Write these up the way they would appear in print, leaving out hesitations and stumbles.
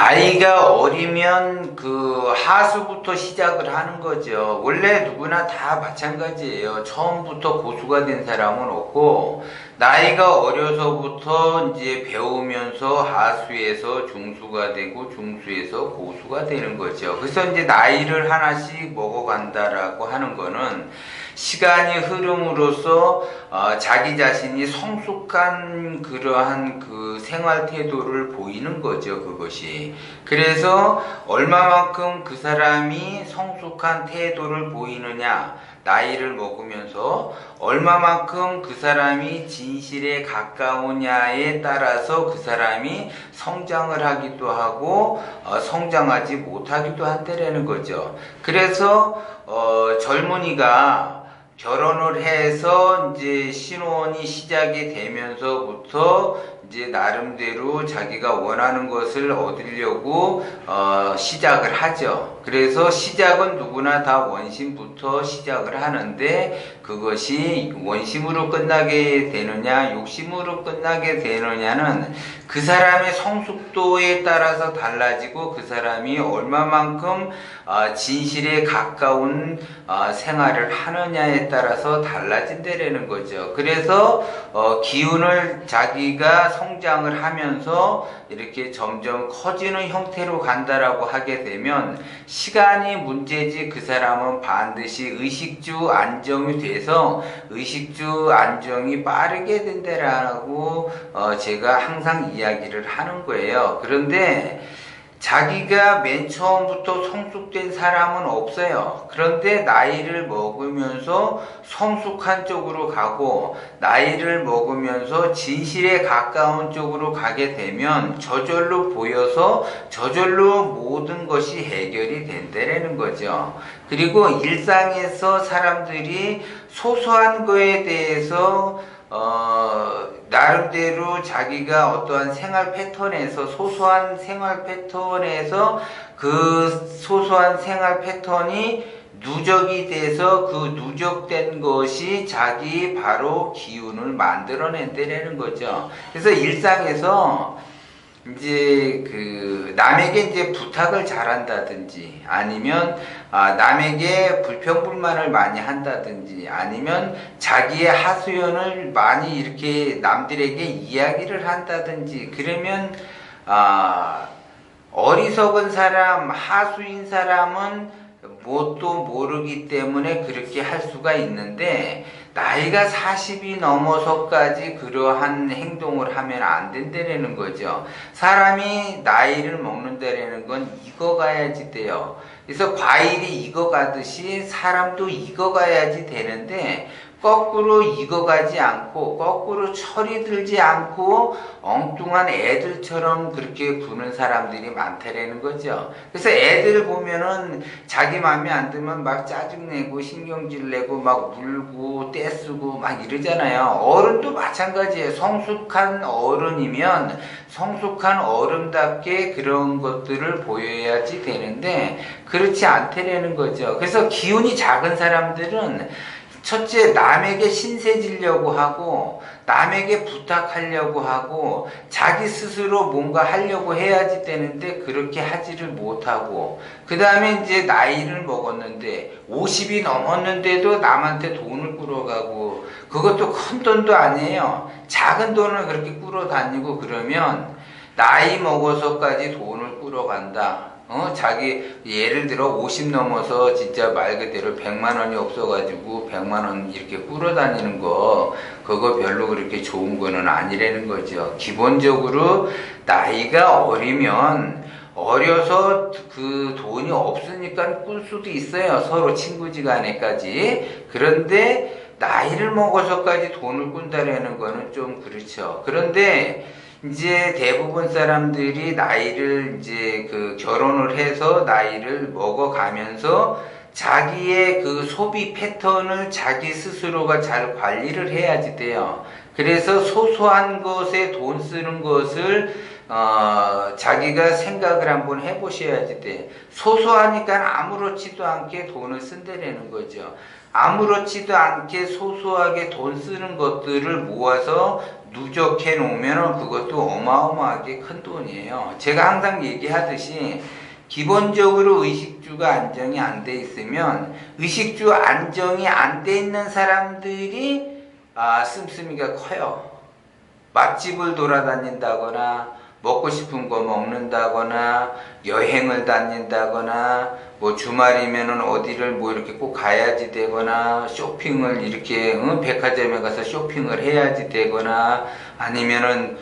나이가 어리면 그 하수부터 시작을 하는 거죠. 원래 누구나 다 마찬가지예요. 처음부터 고수가 된 사람은 없고, 나이가 어려서부터 이제 배우면서 하수에서 중수가 되고, 중수에서 고수가 되는 거죠. 그래서 이제 나이를 하나씩 먹어간다라고 하는 거는 시간이 흐름으로써 자기 자신이 성숙한 그러한 그 생활 태도를 보이는 거죠, 그것이. 그래서 얼마만큼 그 사람이 성숙한 태도를 보이느냐, 나이를 먹으면서 얼마만큼 그 사람이 진실에 가까우냐에 따라서 그 사람이 성장을 하기도 하고 성장하지 못하기도 한다라는 거죠. 그래서 젊은이가 결혼을 해서 이제 신혼이 시작이 되면서부터 이제 나름대로 자기가 원하는 것을 얻으려고 시작을 하죠. 그래서 시작은 누구나 다 원심부터 시작을 하는데, 그것이 원심으로 끝나게 되느냐 욕심으로 끝나게 되느냐는 그 사람의 성숙도에 따라서 달라지고, 그 사람이 얼마만큼 진실에 가까운 생활을 하느냐에 따라서 달라진다라는 거죠. 그래서 기운을 자기가 성장을 하면서 이렇게 점점 커지는 형태로 간다라고 하게 되면 시간이 문제지, 그 사람은 반드시 의식주 안정이 돼서 의식주 안정이 빠르게 된다라고 제가 항상 이야기를 하는 거예요. 그런데 자기가 맨 처음부터 성숙된 사람은 없어요. 그런데 나이를 먹으면서 성숙한 쪽으로 가고, 나이를 먹으면서 진실에 가까운 쪽으로 가게 되면 저절로 보여서 저절로 모든 것이 해결이 된다라는 거죠. 그리고 일상에서 사람들이 소소한 거에 대해서 나름대로 자기가 어떠한 생활 패턴에서, 소소한 생활 패턴에서 그 소소한 생활 패턴이 누적이 돼서 그 누적된 것이 자기 바로 기운을 만들어낸다는 거죠. 그래서 일상에서 이제 그 남에게 이제 부탁을 잘한다든지, 아니면 남에게 불평불만을 많이 한다든지, 아니면 자기의 하소연을 많이 이렇게 남들에게 이야기를 한다든지, 그러면 어리석은 사람, 하수인 사람은 뭣도 모르기 때문에 그렇게 할 수가 있는데, 나이가 40이 넘어서까지 그러한 행동을 하면 안 된다는 거죠. 사람이 나이를 먹는다는 건 익어가야지 돼요. 그래서 과일이 익어가듯이 사람도 익어가야지 되는데, 거꾸로 익어가지 않고 거꾸로 철이 들지 않고 엉뚱한 애들처럼 그렇게 구는 사람들이 많다라는 거죠. 그래서 애들 보면은 자기 마음에 안 들면 막 짜증내고 신경질 내고 막 울고 떼쓰고 막 이러잖아요. 어른도 마찬가지예요. 성숙한 어른이면 성숙한 어른답게 그런 것들을 보여야지 되는데, 그렇지 않다라는 거죠. 그래서 기운이 작은 사람들은 첫째, 남에게 신세지려고 하고, 남에게 부탁하려고 하고, 자기 스스로 뭔가 하려고 해야지 되는데 그렇게 하지를 못하고, 그 다음에 이제 나이를 먹었는데 50이 넘었는데도 남한테 돈을 끌어가고, 그것도 큰 돈도 아니에요. 작은 돈을 그렇게 끌어다니고, 그러면 나이 먹어서까지 돈을 끌어간다. 자기 예를 들어 50 넘어서 진짜 말 그대로 100만 원이 없어가지고 100만 원 이렇게 끌어다니는 거, 그거 별로 그렇게 좋은 거는 아니라는 거죠. 기본적으로 나이가 어리면 어려서 그 돈이 없으니까 꿀 수도 있어요. 서로 친구지간에까지. 그런데 나이를 먹어서까지 돈을 꾼다라는 거는 좀 그렇죠. 그런데 이제 대부분 사람들이 나이를 이제 그 결혼을 해서 나이를 먹어가면서 자기의 그 소비 패턴을 자기 스스로가 잘 관리를 해야지 돼요. 그래서 소소한 것에 돈 쓰는 것을 자기가 생각을 한번 해보셔야지 돼. 소소하니까 아무렇지도 않게 돈을 쓴다라는 거죠. 아무렇지도 않게 소소하게 돈 쓰는 것들을 모아서 누적해 놓으면 그것도 어마어마하게 큰 돈이에요. 제가 항상 얘기하듯이 기본적으로 의식주가 안정이 안 돼 있으면 의식주 안정이 안 돼 있는 사람들이 씀씀이가 커요. 맛집을 돌아다닌다거나 먹고 싶은 거 먹는다거나 여행을 다닌다거나 뭐 주말이면은 어디를 뭐 이렇게 꼭 가야지 되거나 쇼핑을 이렇게 백화점에 가서 쇼핑을 해야지 되거나 아니면은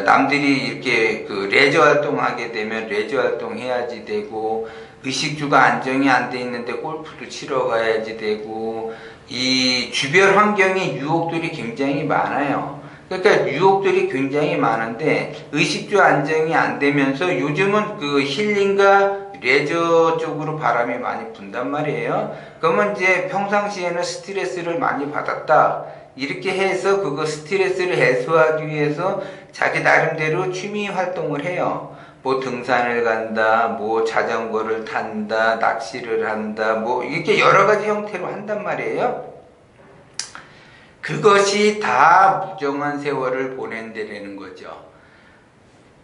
남들이 이렇게 그 레저 활동하게 되면 레저 활동 해야지 되고 의식주가 안정이 안 돼 있는데 골프도 치러 가야지 되고 이 주변 환경에 유혹들이 굉장히 많아요. 그러니까 유혹들이 굉장히 많은데 의식주 안정이 안 되면서 요즘은 그 힐링과 레저 쪽으로 바람이 많이 분단 말이에요. 그러면 이제 평상시에는 스트레스를 많이 받았다. 이렇게 해서 그거 스트레스를 해소하기 위해서 자기 나름대로 취미 활동을 해요. 뭐 등산을 간다, 뭐 자전거를 탄다, 낚시를 한다, 뭐 이렇게 여러 가지 형태로 한단 말이에요. 그것이 다 무정한 세월을 보낸다는 거죠.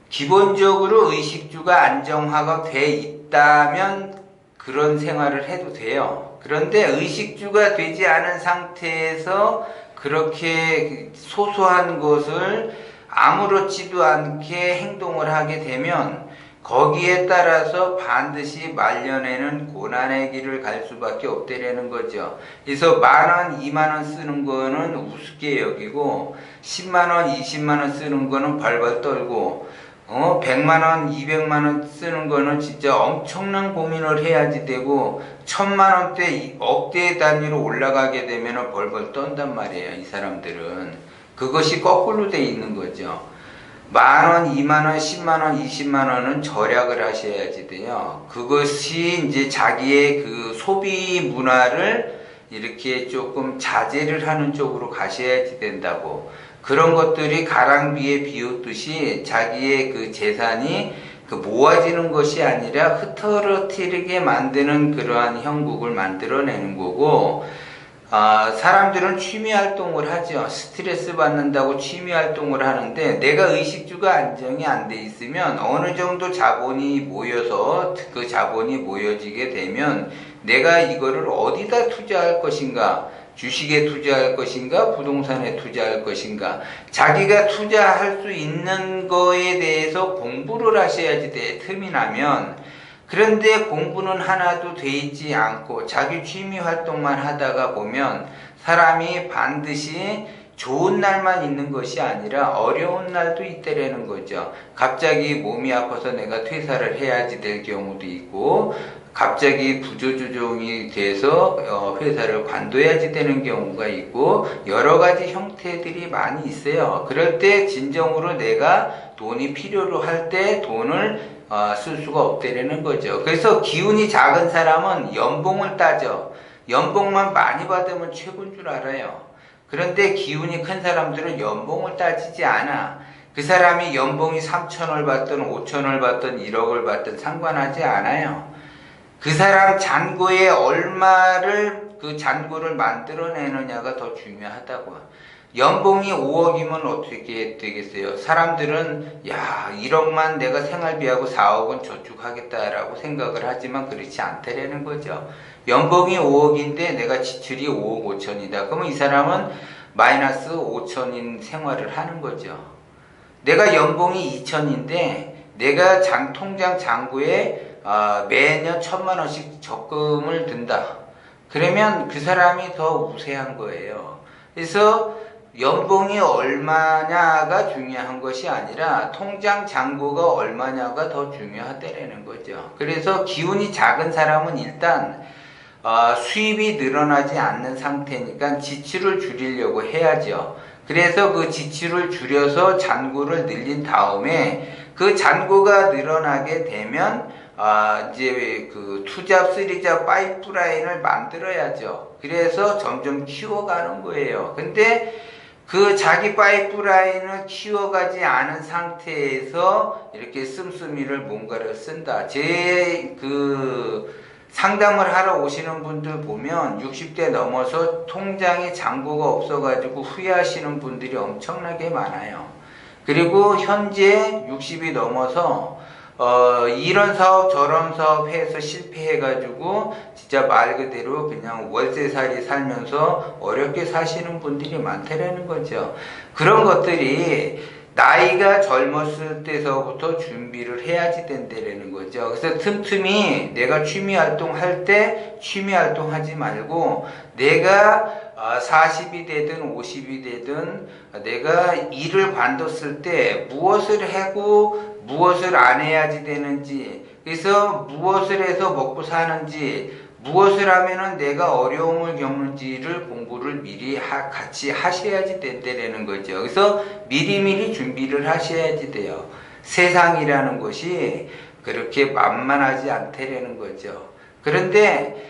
기본적으로 의식주가 안정화가 돼 있다면 그런 생활을 해도 돼요. 그런데 의식주가 되지 않은 상태에서 그렇게 소소한 것을 아무렇지도 않게 행동을 하게 되면 거기에 따라서 반드시 말년에는 고난의 길을 갈 수밖에 없다라는 거죠. 그래서 10,000원, 20,000원 쓰는 거는 우습게 여기고 10만원, 20만원 쓰는 거는 발발 떨고 100만원, 200만원 쓰는 거는 진짜 엄청난 고민을 해야지 되고 1,000만원대, 억대 단위로 올라가게 되면 벌벌 떤단 말이에요. 이 사람들은. 그것이 거꾸로 돼 있는 거죠. 10,000원, 20,000원, 10만원, 20만원은 절약을 하셔야지 돼요. 그것이 이제 자기의 그 소비 문화를 이렇게 조금 자제를 하는 쪽으로 가셔야지 된다고. 그런 것들이 가랑비에 비웃듯이 자기의 그 재산이 그 모아지는 것이 아니라 흐트러뜨리게 만드는 그러한 형국을 만들어내는 거고, 사람들은 취미 활동을 하죠. 스트레스 받는다고 취미 활동을 하는데 내가 의식주가 안정이 안 돼 있으면 어느 정도 자본이 모여서 그 자본이 모여지게 되면 내가 이거를 어디다 투자할 것인가, 주식에 투자할 것인가, 부동산에 투자할 것인가, 자기가 투자할 수 있는 거에 대해서 공부를 하셔야지 돼. 틈이 나면. 그런데 공부는 하나도 돼 있지 않고 자기 취미 활동만 하다가 보면 사람이 반드시 좋은 날만 있는 것이 아니라 어려운 날도 있다라는 거죠. 갑자기 몸이 아파서 내가 퇴사를 해야지 될 경우도 있고, 갑자기 구조조정이 돼서 회사를 관둬야지 되는 경우가 있고, 여러 가지 형태들이 많이 있어요. 그럴 때 진정으로 내가 돈이 필요로 할 때 돈을 쓸 수가 없다라는 거죠. 그래서 기운이 작은 사람은 연봉을 따져. 연봉만 많이 받으면 최고인 줄 알아요. 그런데 기운이 큰 사람들은 연봉을 따지지 않아. 그 사람이 연봉이 3천을 받든 5천을 받든 1억을 받든 상관하지 않아요. 그 사람 잔고에 얼마를 그 잔고를 만들어내느냐가 더 중요하다고. 연봉이 5억이면 어떻게 되겠어요? 사람들은 1억만 내가 생활비하고 4억은 저축하겠다라고 생각을 하지만 그렇지 않다라는 거죠. 연봉이 5억인데 내가 지출이 5억 5천이다. 그러면 이 사람은 마이너스 5천인 생활을 하는 거죠. 내가 연봉이 2천인데 내가 통장 잔고에 매년 1,000만 원씩 적금을 든다. 그러면 그 사람이 더 우세한 거예요. 그래서 연봉이 얼마냐가 중요한 것이 아니라 통장 잔고가 얼마냐가 더 중요하다라는 거죠. 그래서 기운이 작은 사람은 일단 수입이 늘어나지 않는 상태니까 지출을 줄이려고 해야죠. 그래서 그 지출을 줄여서 잔고를 늘린 다음에 그 잔고가 늘어나게 되면 이제 그 투잡, 쓰리잡 파이프라인을 만들어야죠. 그래서 점점 키워가는 거예요. 근데 그 자기 파이프라인을 키워가지 않은 상태에서 이렇게 씀씀이를 뭔가를 쓴다. 제 상담을 하러 오시는 분들 보면 60대 넘어서 통장에 잔고가 없어가지고 후회하시는 분들이 엄청나게 많아요. 그리고 현재 60이 넘어서 이런 사업 저런 사업 해서 실패해가지고 진짜 말 그대로 그냥 월세살이 살면서 어렵게 사시는 분들이 많다라는 거죠. 그런 것들이 나이가 젊었을 때서부터 준비를 해야지 된다라는 거죠. 그래서 틈틈이 내가 취미활동 할 때 취미활동 하지 말고 내가 40이 되든 50이 되든 내가 일을 관뒀을 때 무엇을 하고 무엇을 안 해야지 되는지, 그래서 무엇을 해서 먹고 사는지, 무엇을 하면은 내가 어려움을 겪는지를 공부를 미리 같이 하셔야지 된다는 거죠. 그래서 미리미리 준비를 하셔야지 돼요. 세상이라는 것이 그렇게 만만하지 않다라는 거죠. 그런데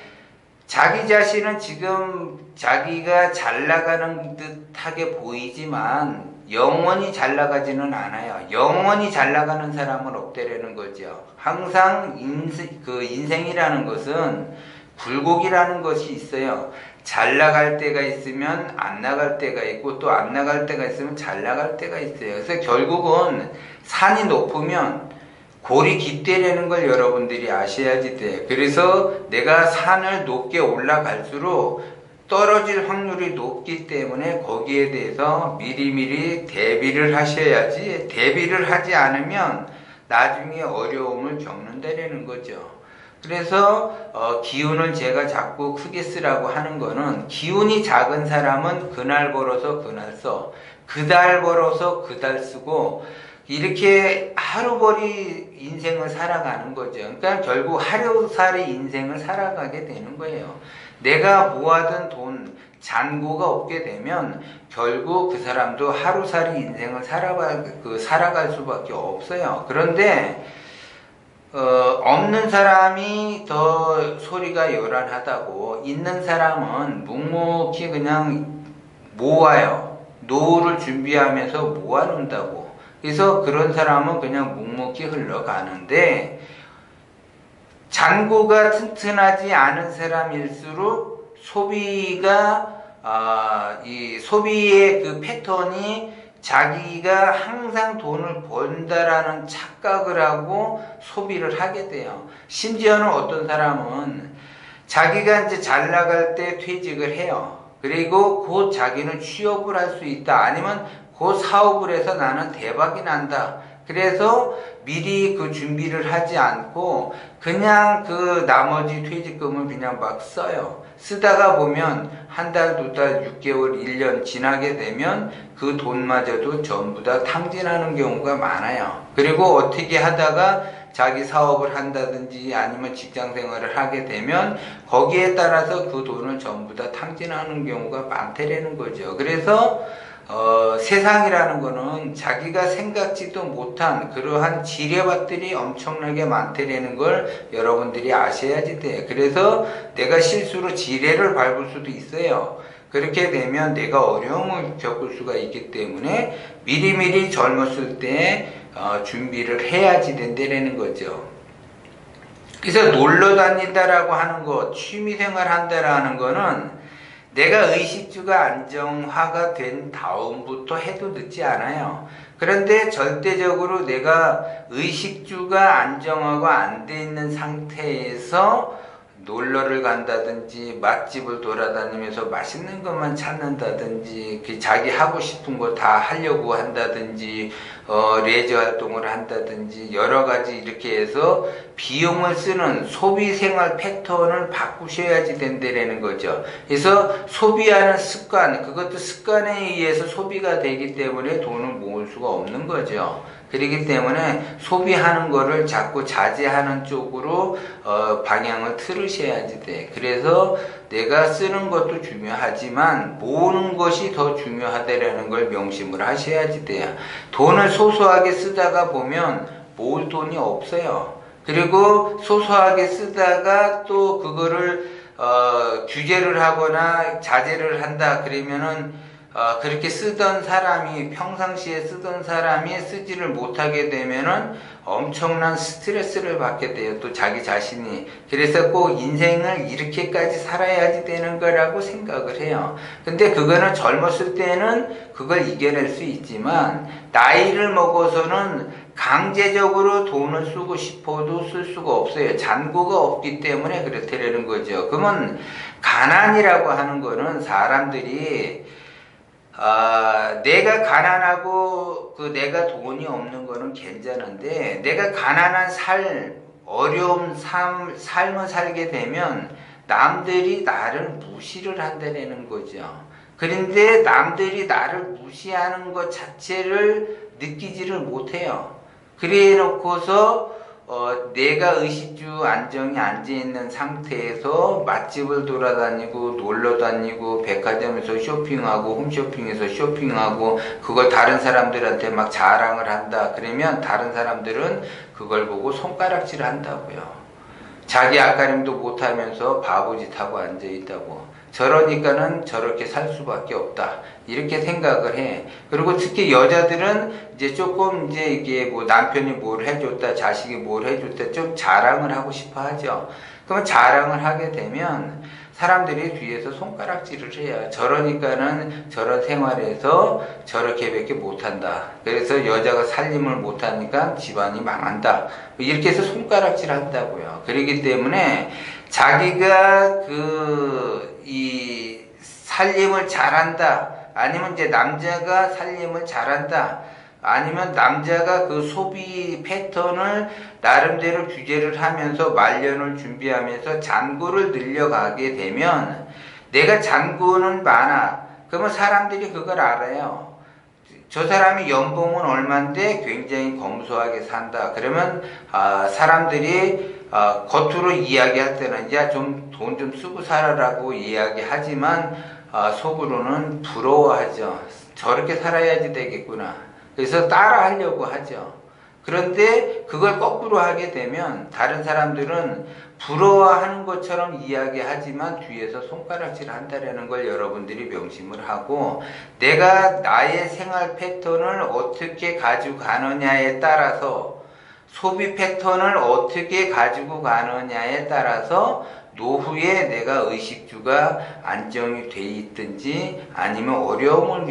자기 자신은 지금 자기가 잘 나가는 듯하게 보이지만 영원히 잘 나가지는 않아요. 영원히 잘 나가는 사람은 없다라는 거죠. 항상 인생이라는 것은 굴곡이라는 것이 있어요. 잘 나갈 때가 있으면 안 나갈 때가 있고 또 안 나갈 때가 있으면 잘 나갈 때가 있어요. 그래서 결국은 산이 높으면 골이 깊다라는 걸 여러분들이 아셔야지 돼요. 그래서 내가 산을 높게 올라갈수록 떨어질 확률이 높기 때문에 거기에 대해서 미리미리 대비를 하셔야지, 대비를 하지 않으면 나중에 어려움을 겪는다라는 거죠. 그래서 기운을 제가 자꾸 크게 쓰라고 하는 거는, 기운이 작은 사람은 그날 벌어서 그날 써, 그달 벌어서 그달 쓰고 이렇게 하루벌이 인생을 살아가는 거죠. 그러니까 결국 하루살이 인생을 살아가게 되는 거예요. 내가 모아둔 돈, 잔고가 없게 되면 결국 그 사람도 하루살이 인생을 살아갈 수밖에 없어요. 그런데 없는 사람이 더 소리가 요란하다고, 있는 사람은 묵묵히 그냥 모아요. 노후를 준비하면서 모아놓는다고. 그래서 그런 사람은 그냥 묵묵히 흘러가는데, 잔고가 튼튼하지 않은 사람일수록 이 소비의 그 패턴이 자기가 항상 돈을 번다라는 착각을 하고 소비를 하게 돼요. 심지어는 어떤 사람은 자기가 이제 잘 나갈 때 퇴직을 해요. 그리고 곧 자기는 취업을 할 수 있다. 아니면 곧 사업을 해서 나는 대박이 난다. 그래서 미리 그 준비를 하지 않고 그냥 그 나머지 퇴직금을 그냥 막 써요. 쓰다가 보면 한 달, 두 달, 6개월, 1년 지나게 되면 그 돈마저도 전부 다 탕진하는 경우가 많아요. 그리고 어떻게 하다가 자기 사업을 한다든지 아니면 직장 생활을 하게 되면 거기에 따라서 그 돈을 전부 다 탕진하는 경우가 많다라는 거죠. 그래서 세상이라는 거는 자기가 생각지도 못한 그러한 지뢰밭들이 엄청나게 많다라는 걸 여러분들이 아셔야지 돼요. 그래서 내가 실수로 지뢰를 밟을 수도 있어요. 그렇게 되면 내가 어려움을 겪을 수가 있기 때문에 미리미리 젊었을 때 준비를 해야지 된다라는 거죠. 그래서 놀러 다닌다라고 하는 것, 취미생활 한다라는 거는 내가 의식주가 안정화가 된 다음부터 해도 늦지 않아요. 그런데 절대적으로 내가 의식주가 안정화가 안 돼 있는 상태에서 놀러를 간다든지 맛집을 돌아다니면서 맛있는 것만 찾는다든지 자기 하고 싶은 거 다 하려고 한다든지 레저 활동을 한다든지 여러 가지 이렇게 해서 비용을 쓰는 소비 생활 패턴을 바꾸셔야지 된다라는 거죠. 그래서 소비하는 습관, 그것도 습관에 의해서 소비가 되기 때문에 돈을 모을 수가 없는 거죠. 그렇기 때문에 소비하는 거를 자꾸 자제하는 쪽으로 방향을 틀으셔야지 돼. 그래서 내가 쓰는 것도 중요하지만 모으는 것이 더 중요하다라는 걸 명심을 하셔야지 돼요. 돈을 소소하게 쓰다가 보면 모을 돈이 없어요. 그리고 소소하게 쓰다가 또 그거를 규제를 하거나 자제를 한다 그러면은 그렇게 쓰던 사람이 평상시에 쓰던 사람이 쓰지를 못하게 되면은 엄청난 스트레스를 받게 돼요. 또 자기 자신이. 그래서 꼭 인생을 이렇게까지 살아야지 되는 거라고 생각을 해요. 근데 그거는 젊었을 때는 그걸 이겨낼 수 있지만 나이를 먹어서는 강제적으로 돈을 쓰고 싶어도 쓸 수가 없어요. 잔고가 없기 때문에 그렇다는 거죠. 그러면 가난이라고 하는 거는 사람들이 내가 가난하고 내가 돈이 없는 거는 괜찮은데 내가 가난한 어려운 삶을 살게 되면 남들이 나를 무시를 한다는 거죠. 그런데 남들이 나를 무시하는 것 자체를 느끼지를 못해요. 그래 놓고서 내가 의식주 안정이 앉아있는 상태에서 맛집을 돌아다니고 놀러다니고 백화점에서 쇼핑하고 홈쇼핑에서 쇼핑하고 그걸 다른 사람들한테 막 자랑을 한다. 그러면 다른 사람들은 그걸 보고 손가락질 한다고요. 자기 앞가림도 못하면서 바보짓하고 앉아있다고. 저러니까는 저렇게 살 수밖에 없다. 이렇게 생각을 해. 그리고 특히 여자들은 이제 조금 이게 뭐 남편이 뭘 해줬다, 자식이 뭘 해줬다, 좀 자랑을 하고 싶어 하죠. 그러면 자랑을 하게 되면 사람들이 뒤에서 손가락질을 해요. 저러니까는 저런 생활에서 저렇게밖에 못한다. 그래서 여자가 살림을 못하니까 집안이 망한다. 이렇게 해서 손가락질 한다고요. 그렇기 때문에 자기가 이 살림을 잘한다. 아니면 이제 남자가 살림을 잘한다. 아니면 남자가 그 소비 패턴을 나름대로 규제를 하면서 말년을 준비하면서 잔고를 늘려가게 되면 내가 잔고는 많아. 그러면 사람들이 그걸 알아요. 저 사람이 연봉은 얼마인데 굉장히 검소하게 산다. 그러면 사람들이 겉으로 이야기할 때는 야, 좀 돈 좀 쓰고 살아라고 이야기하지만 속으로는 부러워하죠. 저렇게 살아야지 되겠구나. 그래서 따라 하려고 하죠. 그런데 그걸 거꾸로 하게 되면 다른 사람들은 부러워하는 것처럼 이야기하지만 뒤에서 손가락질 한다는 걸 여러분들이 명심을 하고 내가 나의 생활 패턴을 어떻게 가지고 가느냐에 따라서 소비 패턴을 어떻게 가지고 가느냐에 따라서 노후에 내가 의식주가 안정이 돼 있든지 아니면 어려움을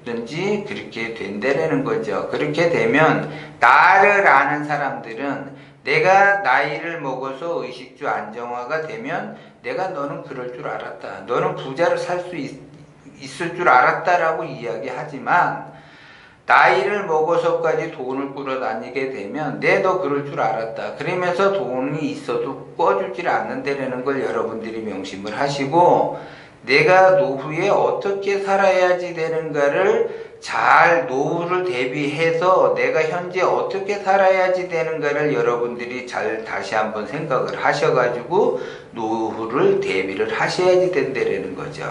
겪든지 그렇게 된다는 거죠. 그렇게 되면 나를 아는 사람들은 내가 나이를 먹어서 의식주 안정화가 되면 내가 너는 그럴 줄 알았다. 너는 부자를 살 수 있을 줄 알았다라고 이야기하지만 나이를 먹어서까지 돈을 끌어다니게 되면 너 그럴 줄 알았다. 그러면서 돈이 있어도 꿔주질 않는다는 걸 여러분들이 명심을 하시고 내가 노후에 어떻게 살아야지 되는가를 잘 노후를 대비해서 내가 현재 어떻게 살아야지 되는가를 여러분들이 잘 다시 한번 생각을 하셔가지고 노후를 대비를 하셔야지 된다는 거죠.